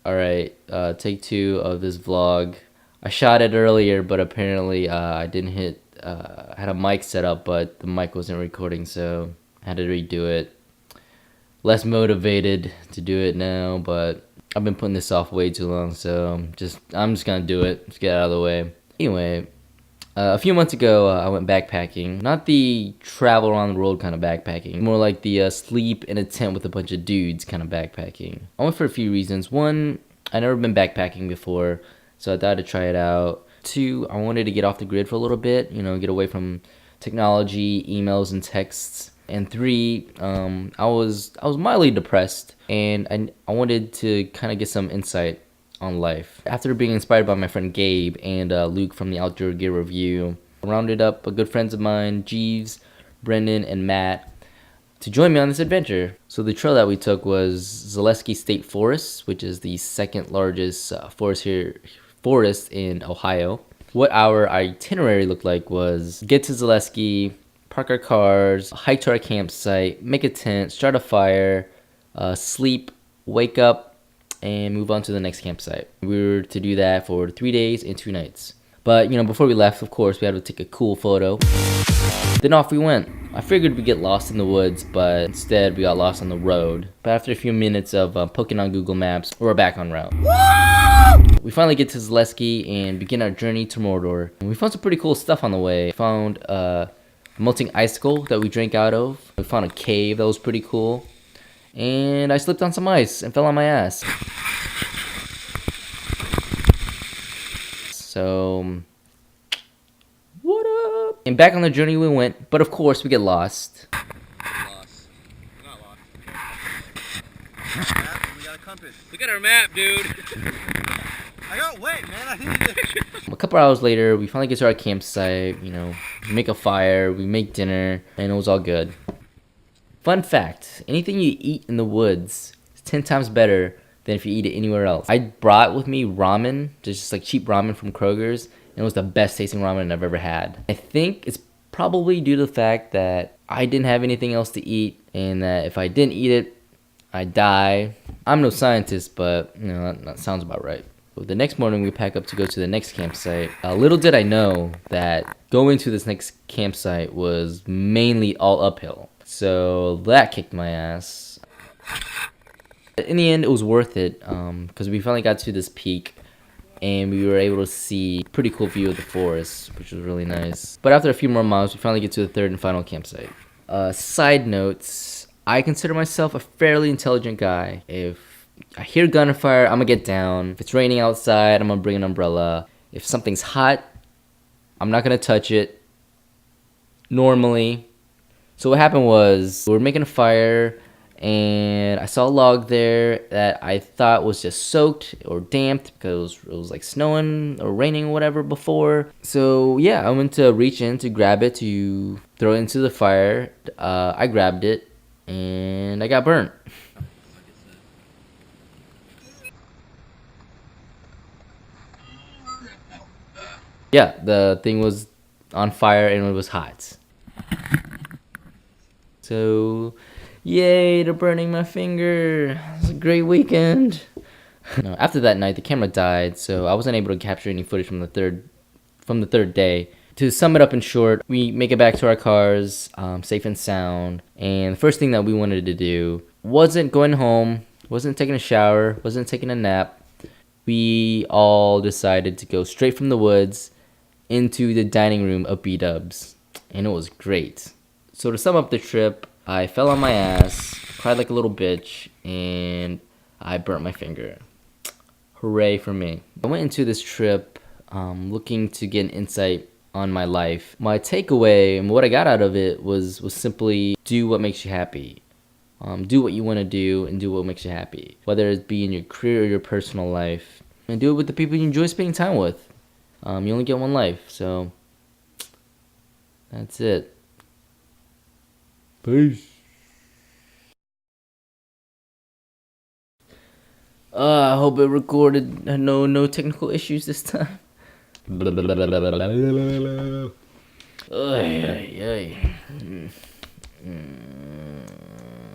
Alright, take 2 of this vlog. I shot it earlier, but apparently I didn't hit, I had a mic set up, but the mic wasn't recording, so I had to redo it. Less motivated to do it now, but I've been putting this off way too long, so I'm just gonna do it. Just get out of the way. Anyway, a few months ago, I went backpacking. Not the travel around the world kind of backpacking. More like the sleep in a tent with a bunch of dudes kind of backpacking. I went for a few reasons. One, I'd never been backpacking before, so I thought I'd try it out. 2, I wanted to get off the grid for a little bit. You know, get away from technology, emails, and texts. And 3, I was mildly depressed, and I wanted to kind of get some insight on life. After being inspired by my friend Gabe and Luke from the Outdoor Gear Review, I rounded up good friends of mine, Jeeves, Brendan, and Matt, to join me on this adventure. So the trail that we took was Zaleski State Forest, which is the second largest forest in Ohio. What our itinerary looked like was get to Zaleski, park our cars, hike to our campsite, make a tent, start a fire, sleep, wake up, and move on to the next campsite. We were to do that for 3 days and 2 nights. But, you know, before we left, of course, we had to take a cool photo. Then off we went. I figured we'd get lost in the woods, but instead we got lost on the road. But after a few minutes of poking on Google Maps, we're back on route. We finally get to Zaleski and begin our journey to Mordor. And we found some pretty cool stuff on the way. We found a melting icicle that we drank out of. We found a cave that was pretty cool. And I slipped on some ice and fell on my ass. So, what up? And back on the journey we went, but of course we get lost. We're not lost. We got a compass. Look at our map, dude. I got wet, man. I didn't. A couple hours later, we finally get to our campsite. You know, we make a fire, we make dinner, and it was all good. Fun fact, anything you eat in the woods is 10 times better than if you eat it anywhere else. I brought with me ramen, just like cheap ramen from Kroger's, and it was the best tasting ramen I've ever had. I think it's probably due to the fact that I didn't have anything else to eat, and that if I didn't eat it, I'd die. I'm no scientist, but you know, that sounds about right. But the next morning we pack up to go to the next campsite. Little did I know that going to this next campsite was mainly all uphill. So that kicked my ass. In the end, it was worth it because we finally got to this peak and we were able to see a pretty cool view of the forest, which was really nice. But after a few more miles, we finally get to the 3rd and final campsite. Side notes, I consider myself a fairly intelligent guy. If I hear gunfire, I'm gonna get down. If it's raining outside, I'm gonna bring an umbrella. If something's hot, I'm not gonna touch it. Normally. So what happened was, we were making a fire, and I saw a log there that I thought was just soaked or damped because it was like snowing or raining or whatever before. So yeah, I went to reach in to grab it to throw it into the fire. I grabbed it, and I got burnt. Yeah, the thing was on fire and it was hot. So, yay to burning my finger. It was a great weekend. No, after that night, the camera died, so I wasn't able to capture any footage from the third day. To sum it up in short, we make it back to our cars, safe and sound. And the first thing that we wanted to do wasn't going home, wasn't taking a shower, wasn't taking a nap. We all decided to go straight from the woods into the dining room of B-Dubs. And it was great. So to sum up the trip, I fell on my ass, cried like a little bitch, and I burnt my finger. Hooray for me. I went into this trip looking to get an insight on my life. My takeaway and what I got out of it was simply do what makes you happy. Do what you want to do and do what makes you happy. Whether it be in your career or your personal life. And do it with the people you enjoy spending time with. You only get one life, so that's it. Peace. I hope it recorded. No technical issues this time. Ay, ay, ay.